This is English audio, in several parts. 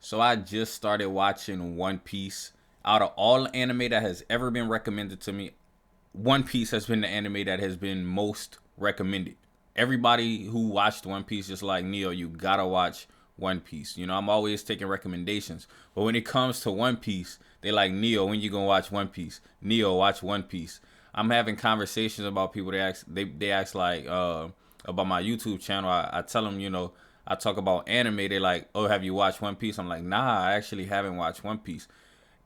So I just started watching One Piece. Out of all anime that has ever been recommended to me, One Piece has been the anime that has been most recommended. Everybody who watched One Piece just like, Neo, you gotta watch One Piece. You know, I'm always taking recommendations. But when it comes to One Piece, they like, Neo, when you gonna watch One Piece? Neo, watch One Piece. I'm having conversations about people. They ask like about my YouTube channel. I tell them, I talk about anime. They like, oh, have you watched One Piece? I'm like, nah, I actually haven't watched One Piece.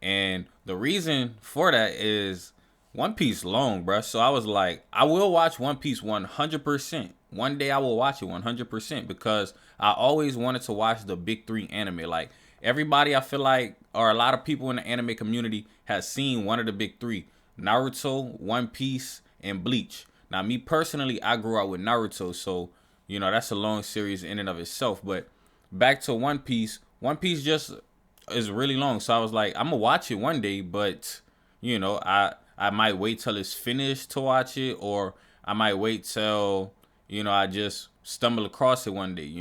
And the reason for that is One Piece long, bruh. So I was like, I will watch One Piece 100%. One day I will watch it 100% because I always wanted to watch the big three anime. Like everybody, I feel like, or a lot of people in the anime community has seen one of the big three: Naruto, One Piece, and Bleach. Now, me personally, I grew up with Naruto, so that's a long series in and of itself. But back to One Piece, One Piece just is really long. So I was like, I'm gonna watch it one day, but I might wait till it's finished to watch it, or I might wait till I just stumble across it one day.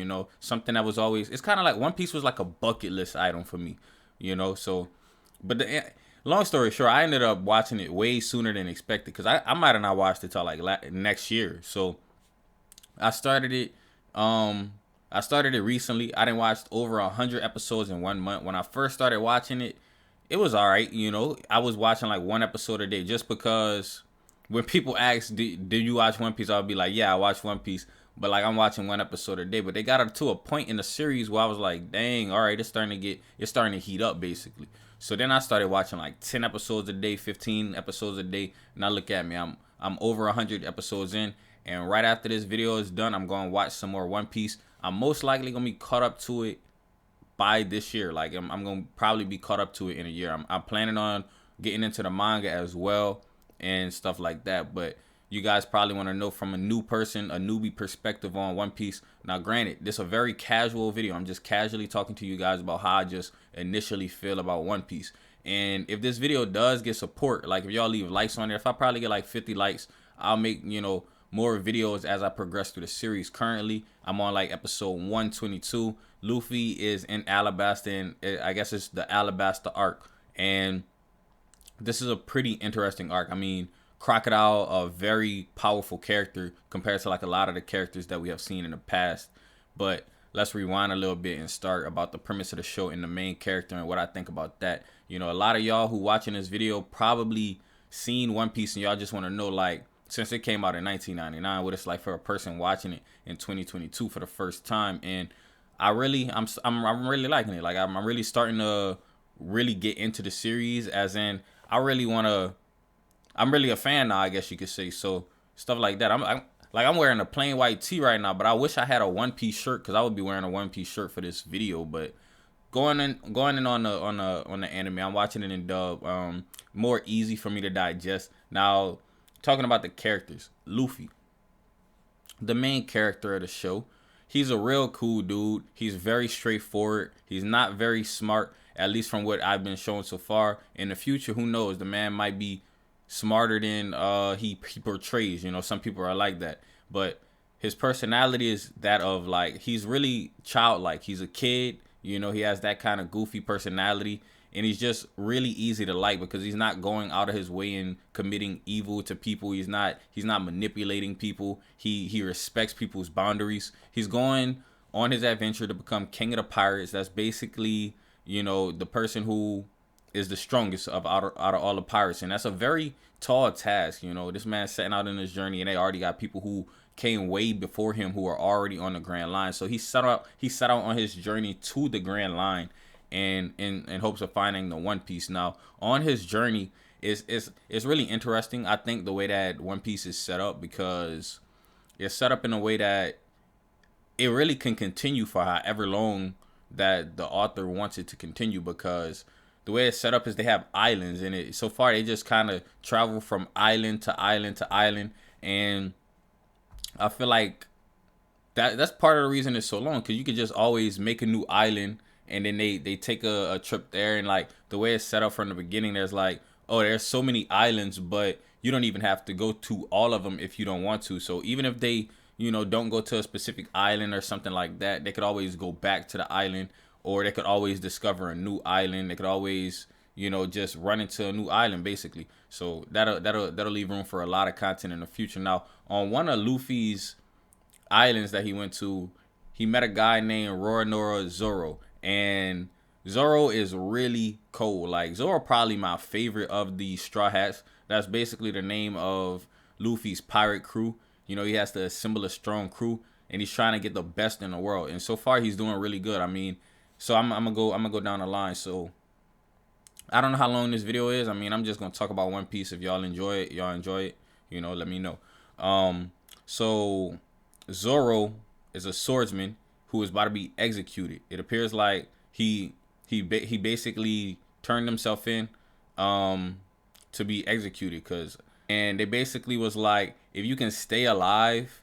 Something that was always, it's kind of like One Piece was like a bucket list item for me. So, but long story short, I ended up watching it way sooner than expected because I might have not watched it till like next year. So I started it. I started it recently. I didn't watch over 100 episodes in 1 month. When I first started watching it, it was all right. I was watching like one episode a day just because when people ask, "Do you watch One Piece?" I'll be like, "Yeah, I watch One Piece." But like I'm watching one episode a day. But they got up to a point in the series where I was like, "Dang, all right, it's starting to heat up basically." So then I started watching like 10 episodes a day, 15 episodes a day. Now look at me, I'm over 100 episodes in, and right after this video is done, I'm going to watch some more One Piece. I'm most likely going to be caught up to it by this year. Like I'm going to probably be caught up to it in a year. I'm planning on getting into the manga as well and stuff like that. But you guys probably want to know from a new person, a newbie perspective on One Piece. Now, granted, this is a very casual video. I'm just casually talking to you guys about how I just initially feel about One Piece. And if this video does get support, like if y'all leave likes on there, if I probably get like 50 likes, I'll make, more videos as I progress through the series. Currently, I'm on like episode 122. Luffy is in Alabasta, and I guess it's the Alabasta arc. And this is a pretty interesting arc. I mean, Crocodile, a very powerful character compared to like a lot of the characters that we have seen in the past. But let's rewind a little bit and start about the premise of the show and the main character and what I think about that. A lot of y'all who watching this video probably seen One Piece and y'all just want to know, like, since it came out in 1999, what it's like for a person watching it in 2022 for the first time. And I'm really liking it. Like I'm really starting to really get into the series, as in I'm really a fan now, I guess you could say. So stuff like that. I'm wearing a plain white tee right now, but I wish I had a One Piece shirt because I would be wearing a One Piece shirt for this video. But going in on the anime, I'm watching it in dub. More easy for me to digest. Now, talking about the characters, Luffy, the main character of the show, he's a real cool dude. He's very straightforward. He's not very smart, at least from what I've been shown so far. In the future, who knows? The man might be smarter than he portrays. Some people are like that. But his personality is that of, like, he's really childlike. He's a kid. He has that kind of goofy personality. And he's just really easy to like because he's not going out of his way and committing evil to people. He's not manipulating people. He respects people's boundaries. He's going on his adventure to become king of the pirates. That's basically, the person who is the strongest out of all the pirates. And that's a very tall task. This man's setting out on his journey, and they already got people who came way before him who are already on the Grand Line. So he set out on his journey to the Grand Line, and in hopes of finding the One Piece. Now, on his journey is really interesting. I think the way that One Piece is set up, because it's set up in a way that it really can continue for however long that the author wants it to continue, because the way it's set up is they have islands in it. So far, they just kind of travel from island to island to island, and I feel like that's part of the reason it's so long, because you could just always make a new island, and then they take a trip there. And like the way it's set up from the beginning, there's like, oh, there's so many islands, but you don't even have to go to all of them if you don't want to. So even if they don't go to a specific island or something like that, they could always go back to the island, or they could always discover a new island. They could always, you know, just run into a new island basically. So that'll leave room for a lot of content in the future. Now, on one of Luffy's islands that he went to, he met a guy named Roronoa Zoro, and Zoro is really cold. Like, Zoro probably my favorite of the Straw Hats. That's basically the name of Luffy's pirate crew. You know, he has to assemble a strong crew, and he's trying to get the best in the world. And so far, he's doing really good. I mean, so I'm gonna go down the line. So I don't know how long this video is. I mean, I'm just gonna talk about One Piece. If y'all enjoy it, you know, let me know. So Zoro is a swordsman who is about to be executed. It appears like he basically turned himself in to be executed, and they basically was like, if you can stay alive,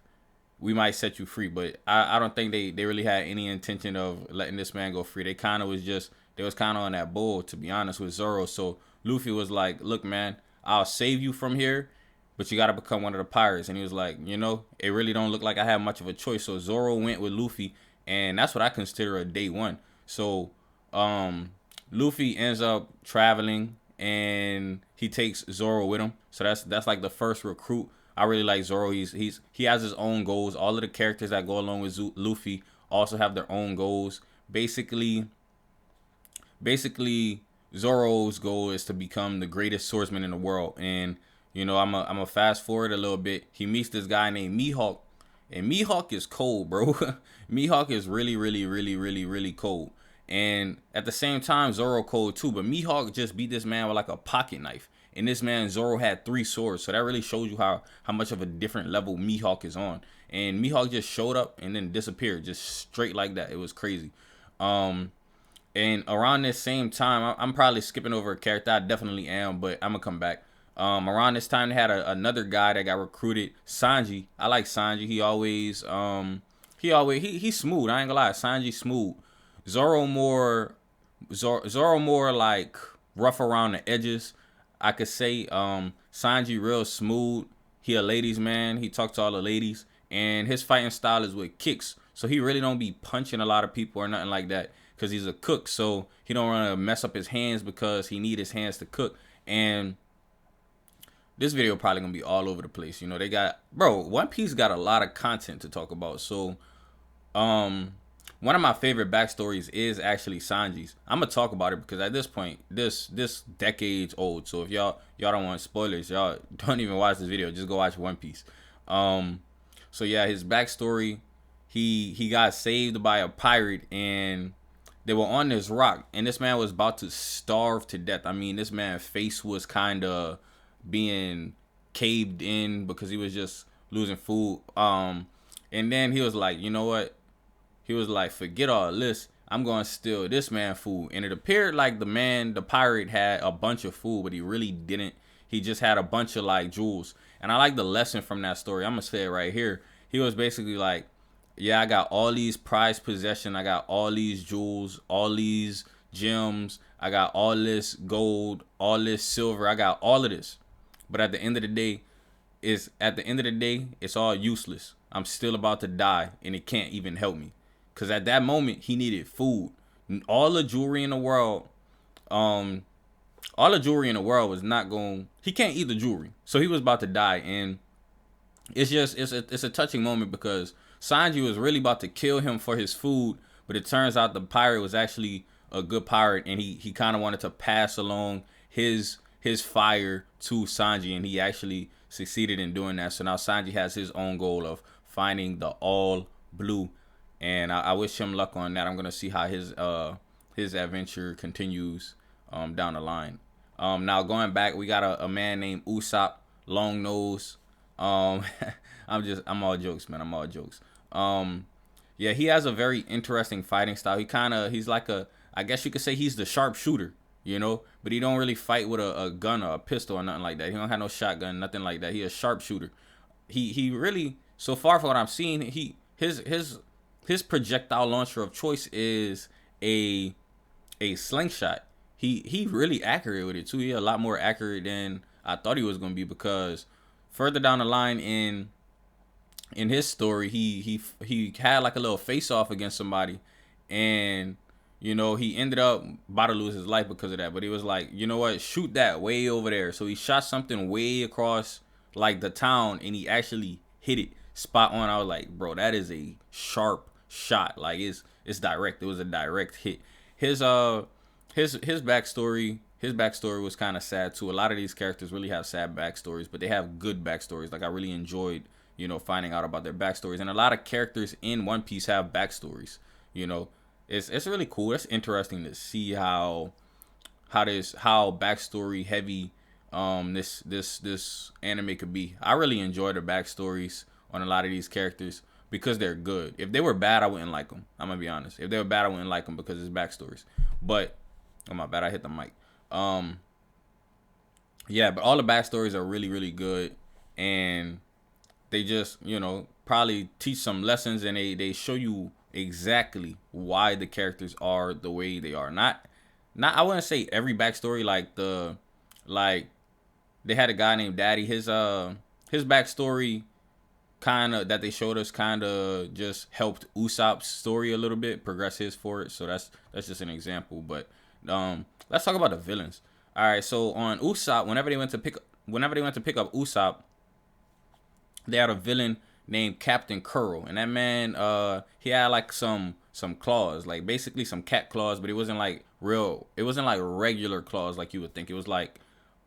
we might set you free. But I don't think they really had any intention of letting this man go free. They kind of was just, they was kind of on that bull, to be honest, with Zoro. So Luffy was like, look, man, I'll save you from here, but you got to become one of the pirates. And he was like, you know, it really don't look like I have much of a choice. So Zoro went with Luffy, and that's what I consider a day one. So Luffy ends up traveling, and he takes Zoro with him. So that's like the first recruit. I really like Zoro. He has his own goals. All of the characters that go along with Luffy also have their own goals. Basically Zoro's goal is to become the greatest swordsman in the world. And you know, I'm a fast forward a little bit. He meets this guy named Mihawk, and Mihawk is cold, bro. Mihawk is really cold. And at the same time, Zoro cold too. But Mihawk just beat this man with like a pocket knife. And this man, Zoro, had 3 swords. So that really shows you how much of a different level Mihawk is on. And Mihawk just showed up and then disappeared, just straight like that. It was crazy. And around this same time, I'm probably skipping over a character. I definitely am, but I'm going to come back. Around this time, they had another guy that got recruited, Sanji. I like Sanji. He's smooth. I ain't gonna lie. Sanji smooth. Zoro more like rough around the edges, I could say. Sanji real smooth. He a ladies man. He talk to all the ladies, and his fighting style is with kicks. So he really don't be punching a lot of people or nothing like that, because he's a cook. So he don't want to mess up his hands, because he need his hands to cook. And this video probably gonna be all over the place. You know, they got, bro, One Piece got a lot of content to talk about. So one of my favorite backstories is actually Sanji's. I'm gonna talk about it because at this point, this decade's old. So if y'all don't want spoilers, y'all don't even watch this video. Just go watch One Piece. So yeah, his backstory, he got saved by a pirate, and they were on this rock, and this man was about to starve to death. I mean, this man's face was kind of being caved in because he was just losing food. And then he was like, you know what? He was like, forget all this. I'm going to steal this man food. And it appeared like the pirate had a bunch of food, but he really didn't. He just had a bunch of like jewels. And I like the lesson from that story. I'm going to say it right here. He was basically like, yeah, I got all these prized possessions. I got all these jewels, all these gems. I got all this gold, all this silver. I got all of this. But at the end of the day, it's all useless. I'm still about to die, and it can't even help me. Because at that moment, he needed food. All the jewelry in the world, was not going. He can't eat the jewelry, so he was about to die. And it's a touching moment, because Sanji was really about to kill him for his food, but it turns out the pirate was actually a good pirate, and he kind of wanted to pass along his fire to Sanji, and he actually succeeded in doing that. So now Sanji has his own goal of finding the all blue. And I wish him luck on that. I'm gonna see how his adventure continues down the line. Now going back, we got a man named Usopp, long nose. I'm all jokes, man. I'm all jokes. Yeah, he has a very interesting fighting style. He's like I guess you could say he's the sharpshooter, you know, but he don't really fight with a gun or a pistol or nothing like that. He don't have no shotgun, nothing like that. He a sharpshooter. He really, so far from what I'm seeing, his projectile launcher of choice is a slingshot. He really accurate with it too. He a lot more accurate than I thought he was gonna be, because further down the line in his story, he had like a little face off against somebody, and You know, he ended up about to lose his life because of that. But he was like, you know what, shoot that way over there. So he shot something way across like the town, and he actually hit it spot on. I was like, bro, that is a sharp shot. Like it's direct. It was a direct hit. His his backstory was kind of sad too. A lot of these characters really have sad backstories, but they have good backstories. Like I really enjoyed, finding out about their backstories. And a lot of characters in One Piece have backstories. You know, it's really cool. It's interesting to see how backstory heavy this anime could be. I really enjoy the backstories on a lot of these characters because they're good. If they were bad, I wouldn't like them. I'm gonna be honest. If they were bad, I wouldn't like them because it's backstories. But oh my bad, I hit the mic. Um, yeah, but all the backstories are really really good, and they just probably teach some lessons, and they show you exactly why the characters are the way they are. Not I wouldn't say every backstory, like they had a guy named Daddy. His backstory kind of that they showed us kind of just helped Usopp's story a little bit progress his for it. So that's just an example. But let's talk about the villains. All right, so on Usopp, whenever they went to pick up Usopp, they had a villain named Captain Curl, and that man, he had like some claws, like basically some cat claws, but it wasn't like real. It wasn't like regular claws like you would think. It was like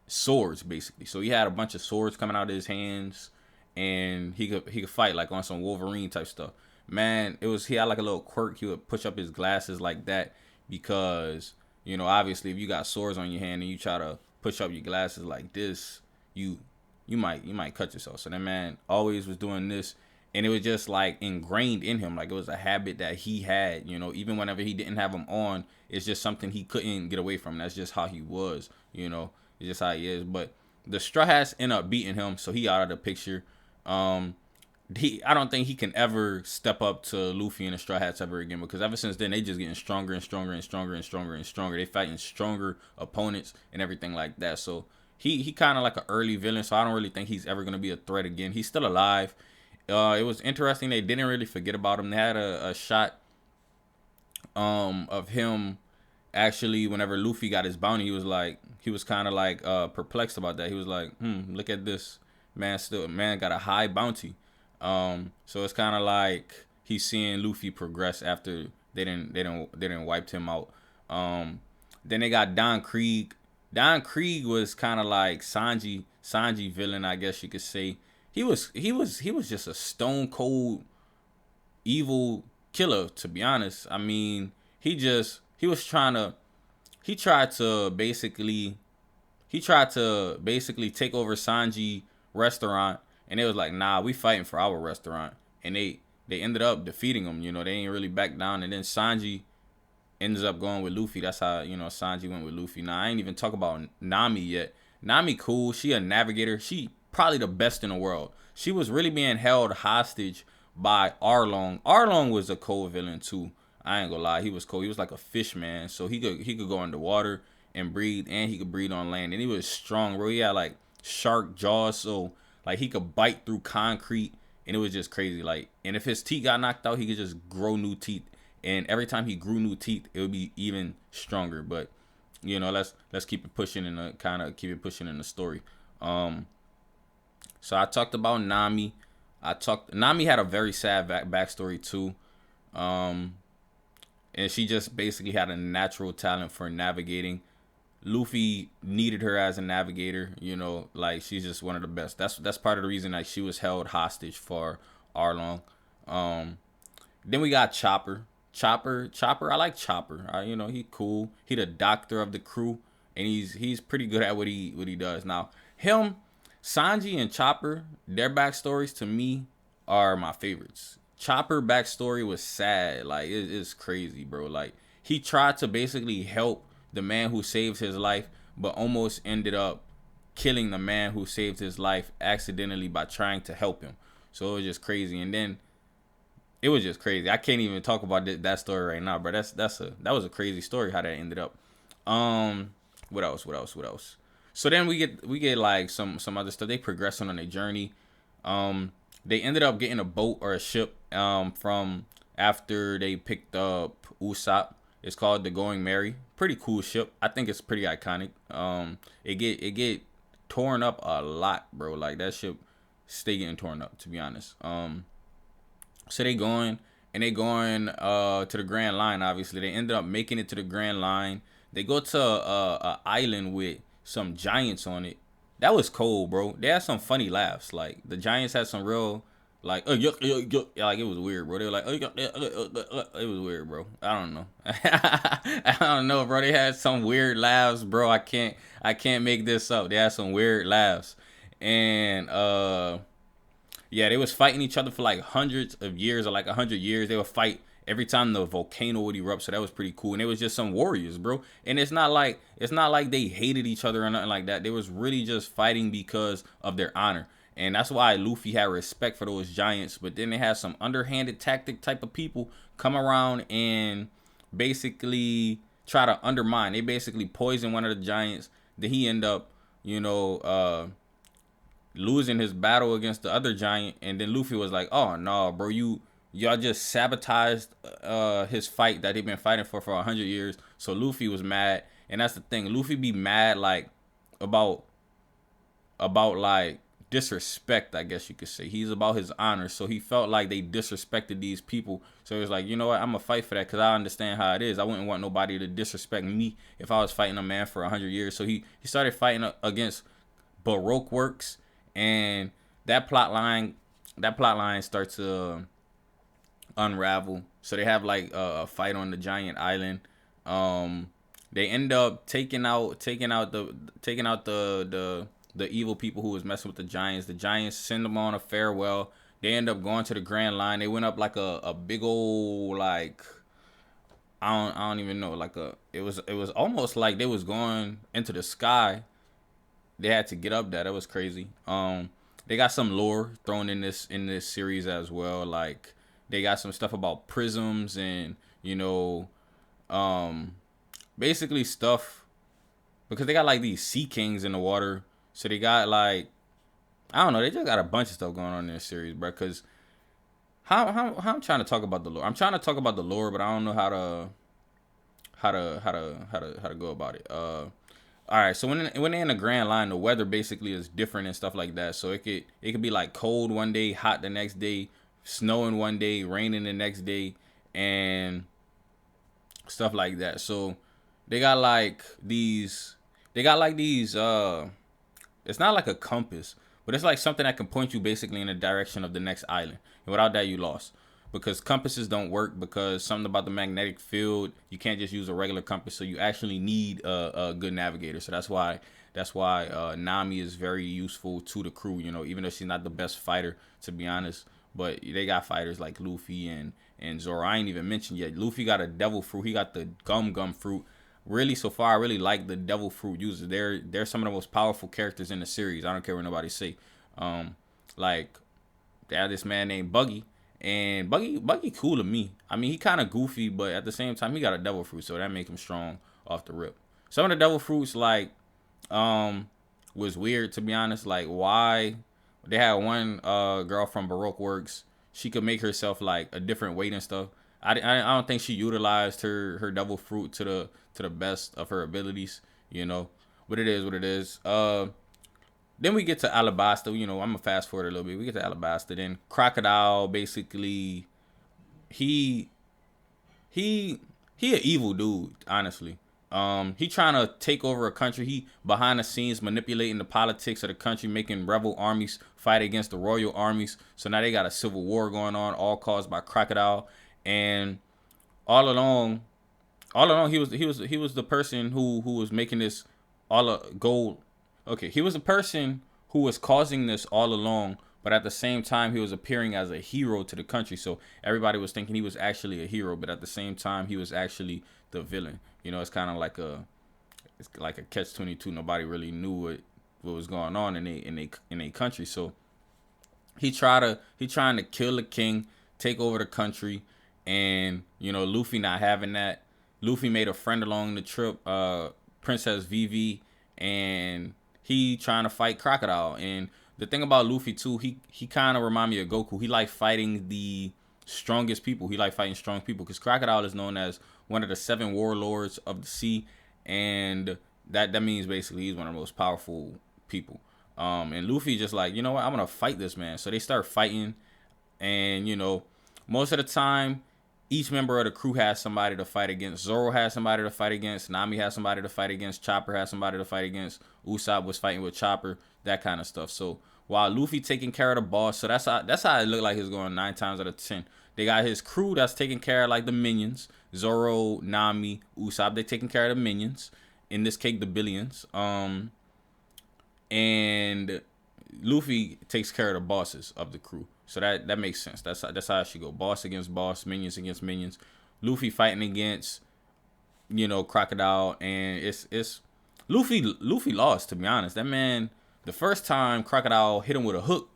swords basically. So he had a bunch of swords coming out of his hands, and he could fight like on some Wolverine type stuff. Man, he had like a little quirk. He would push up his glasses like that because obviously if you got swords on your hand and you try to push up your glasses like this, you might cut yourself. So that man always was doing this, and it was just like ingrained in him. Like it was a habit that he had. Even whenever he didn't have them on, it's just something he couldn't get away from. That's just how he was. It's just how he is. But the Straw Hats end up beating him, so he out of the picture. I don't think he can ever step up to Luffy and the Straw Hats ever again, because ever since then they just getting stronger and stronger and stronger and stronger and stronger. They fighting stronger opponents and everything like that. So he kind of like an early villain, so I don't really think he's ever gonna be a threat again. He's still alive. It was interesting, they didn't really forget about him. They had a shot of him actually whenever Luffy got his bounty. He was kind of like perplexed about that. He was like, look at this man got a high bounty. So it's kind of like he's seeing Luffy progress after they didn't wiped him out. Then they got Don Krieg. Don Krieg was kind of like Sanji villain, I guess you could say. He was just a stone cold evil killer, to be honest. I mean, he tried to basically take over Sanji restaurant, and it was like, nah, we fighting for our restaurant. And they ended up defeating him. They ain't really back down. And then Sanji ends up going with Luffy. That's how Sanji went with Luffy. Now I ain't even talk about Nami yet. Nami cool. She a navigator. She probably the best in the world. She was really being held hostage by Arlong. Arlong was a cold villain too. I ain't gonna lie, he was cold. He was like a fish man, so he could go underwater and breathe, and he could breathe on land. And he was strong, bro. He had like shark jaws, so like he could bite through concrete, and it was just crazy. Like, and if his teeth got knocked out, he could just grow new teeth. And every time he grew new teeth, it would be even stronger. But let's keep it pushing in the story. So I talked about Nami. Nami had a very sad backstory too. And she just basically had a natural talent for navigating. Luffy needed her as a navigator, like she's just one of the best. That's part of the reason that she was held hostage for Arlong. Then we got Chopper. I like Chopper. He cool. He the doctor of the crew, and he's pretty good at what he does. Now him, Sanji and Chopper, their backstories to me are my favorites. Chopper backstory was sad. Like it's crazy, bro. Like he tried to basically help the man who saved his life, but almost ended up killing the man who saved his life accidentally by trying to help him. So it was just crazy. And then it was just crazy. I can't even talk about that story right now, bro. That was a crazy story how that ended up. What else? So then we get like some other stuff. They progressing on their journey. They ended up getting a boat or a ship from after they picked up Usopp. It's called the Going Merry. Pretty cool ship. I think it's pretty iconic. It get torn up a lot, bro. Like that ship stay getting torn up, to be honest. So they going to the Grand Line. Obviously, they ended up making it to the Grand Line. They go to a island with some giants on it. That was cold, bro. They had some funny laughs. Like the giants had some real like yuck, yuck, yuck. Like it was weird, bro. They were like it was weird, bro. I don't know. I don't know, bro. They had some weird laughs, bro. I can't make this up. They had some weird laughs, and yeah, they was fighting each other for like hundreds of years, or like 100 years. They would fight every time the volcano would erupt. So that was pretty cool. And it was just some warriors, bro. And it's not like they hated each other or nothing like that. They was really just fighting because of their honor. And that's why Luffy had respect for those giants. But then they had some underhanded tactic type of people come around and basically try to undermine. They basically poison one of the giants. Then he end up, losing his battle against the other giant, and then Luffy was like, "Oh no, bro, y'all just sabotaged his fight that they've been fighting for 100 years." So Luffy was mad, and that's the thing. Luffy be mad like about like disrespect, I guess you could say. He's about his honor, so he felt like they disrespected these people. So he was like, you know what, I'm gonna fight for that because I understand how it is. I wouldn't want nobody to disrespect me if I was fighting a man for 100 years. So he started fighting against Baroque Works. And that plot line starts to unravel. So they have like a fight on the giant island. They end up taking out the evil people who was messing with the giants. The giants send them on a farewell. They end up going to the Grand Line. They went up like a big old like I don't even know, like it was almost like they was going into the sky. They had to get up there. That was crazy. They got some lore thrown in this series as well. Like they got some stuff about prisms and basically stuff because they got like these sea kings in the water. So they got like I don't know. They just got a bunch of stuff going on in this series, bro. Because how I'm trying to talk about the lore. I'm trying to talk about the lore, but I don't know how to go about it. All right, so when they're in the Grand Line, the weather basically is different and stuff like that. So it could be like cold one day, hot the next day, snowing one day, raining the next day, and stuff like that. So they got like these. It's not like a compass, but it's like something that can point you basically in the direction of the next island. And without that, you lost. Because compasses don't work because something about the magnetic field, you can't just use a regular compass. So you actually need a good navigator. So that's why Nami is very useful to the crew, even though she's not the best fighter, to be honest. But they got fighters like Luffy and Zoro. I ain't even mentioned yet. Luffy got a devil fruit. He got the gum fruit. Really, so far, I really like the devil fruit users. They're some of the most powerful characters in the series. I don't care what nobody say. Like, they have this man named Buggy. And Buggy cool to me. I mean, he kind of goofy, but at the same time, he got a devil fruit, so that make him strong off the rip. Some of the devil fruits, like, was weird, to be honest. Like, why? They had one girl from Baroque Works. She could make herself, like, a different weight and stuff. I don't think she utilized her devil fruit to the best of her abilities, But it is what it is. Then we get to Alabasta. I'm gonna fast forward a little bit. We get to Alabasta. Then Crocodile, basically, he an evil dude. Honestly, he trying to take over a country. He behind the scenes manipulating the politics of the country, making rebel armies fight against the royal armies. So now they got a civil war going on, all caused by Crocodile. And all along, he was the person who was making this all gold. Okay, he was the person who was causing this all along, but at the same time, he was appearing as a hero to the country. So everybody was thinking he was actually a hero, but at the same time, he was actually the villain. It's kind of like a catch-22. Nobody really knew what was going on in a country. So he trying to kill the king, take over the country, and Luffy not having that. Luffy made a friend along the trip, Princess Vivi, and he trying to fight Crocodile. And the thing about Luffy too, he kind of remind me of Goku. He like fighting the strongest people. He like fighting strong people because Crocodile is known as one of the 7 warlords of the sea, and that means basically he's one of the most powerful people. And Luffy just like, you know what, I'm gonna fight this man. So they start fighting, and most of the time, each member of the crew has somebody to fight against. Zoro has somebody to fight against. Nami has somebody to fight against. Chopper has somebody to fight against. Usopp was fighting with Chopper. That kind of stuff. So while Luffy taking care of the boss, so that's how it looked like it's going 9 times out of 10. They got his crew that's taking care of like the minions. Zoro, Nami, Usopp. They taking care of the minions. In this case, the billions. And Luffy takes care of the bosses of the crew. So that makes sense. That's how it should go. Boss against boss, minions against minions. Luffy fighting against, Crocodile, and it's Luffy lost, to be honest. That man, the first time Crocodile hit him with a hook,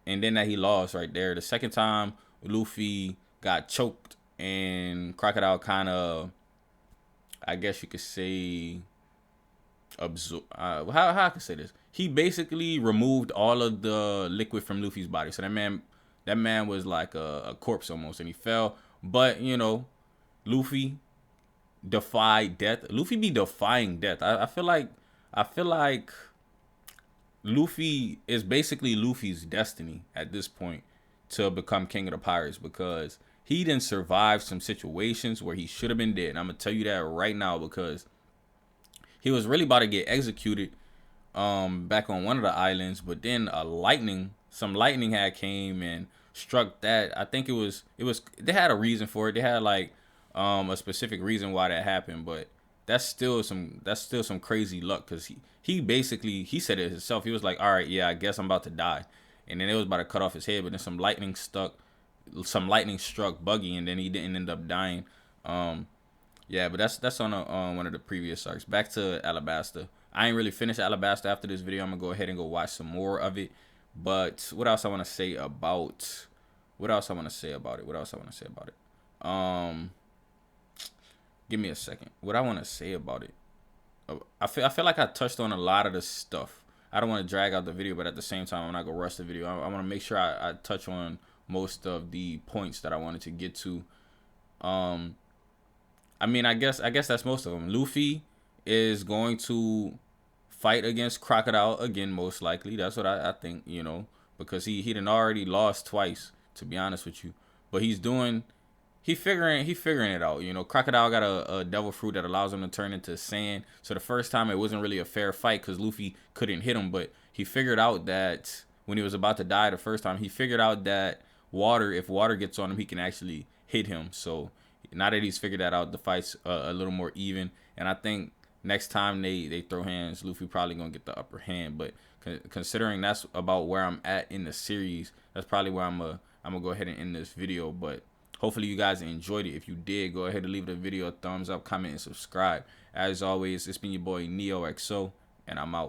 and then that he lost right there. The second time Luffy got choked, and Crocodile kind of, I guess you could say, how I can say this. He basically removed all of the liquid from Luffy's body. So that man was like a corpse almost, and he fell. But Luffy defied death. Luffy be defying death. I feel like Luffy is basically Luffy's destiny at this point to become king of the pirates, because he didn't survive some situations where he should have been dead. And I'm gonna tell you that right now, because he was really about to get executed back on one of the islands, but then some lightning had came and struck that. I think it was they had a reason for it. They had like a specific reason why that happened, but that's still some crazy luck, because he basically, he said it himself. He was like, all right, yeah, I guess I'm about to die, and then it was about to cut off his head, but then some lightning struck Buggy, and then he didn't end up dying. Yeah, but that's on one of the previous arcs. Back to Alabasta. I ain't really finished Alabasta after this video. I'm gonna go ahead and go watch some more of it. But what else I want to say about it? Give me a second. What I want to say about it. I feel like I touched on a lot of the stuff. I don't want to drag out the video, but at the same time, I'm not gonna rush the video. I want to make sure I touch on most of the points that I wanted to get to. I mean, I guess that's most of them. Luffy is going to fight against Crocodile again, most likely. That's what I think, because he done already lost twice, to be honest with you. But he figuring it out. Crocodile got a devil fruit that allows him to turn into sand. So the first time it wasn't really a fair fight because Luffy couldn't hit him, but he figured out that when he was about to die the first time, he figured out that if water gets on him, he can actually hit him. So now that he's figured that out, the fight's a little more even. And I think next time they throw hands, Luffy probably gonna get the upper hand. But considering that's about where I'm at in the series, that's probably where I'm gonna go ahead and end this video. But hopefully you guys enjoyed it. If you did, go ahead and leave the video a thumbs up, comment, and subscribe. As always, it's been your boy NeoXO, and I'm out.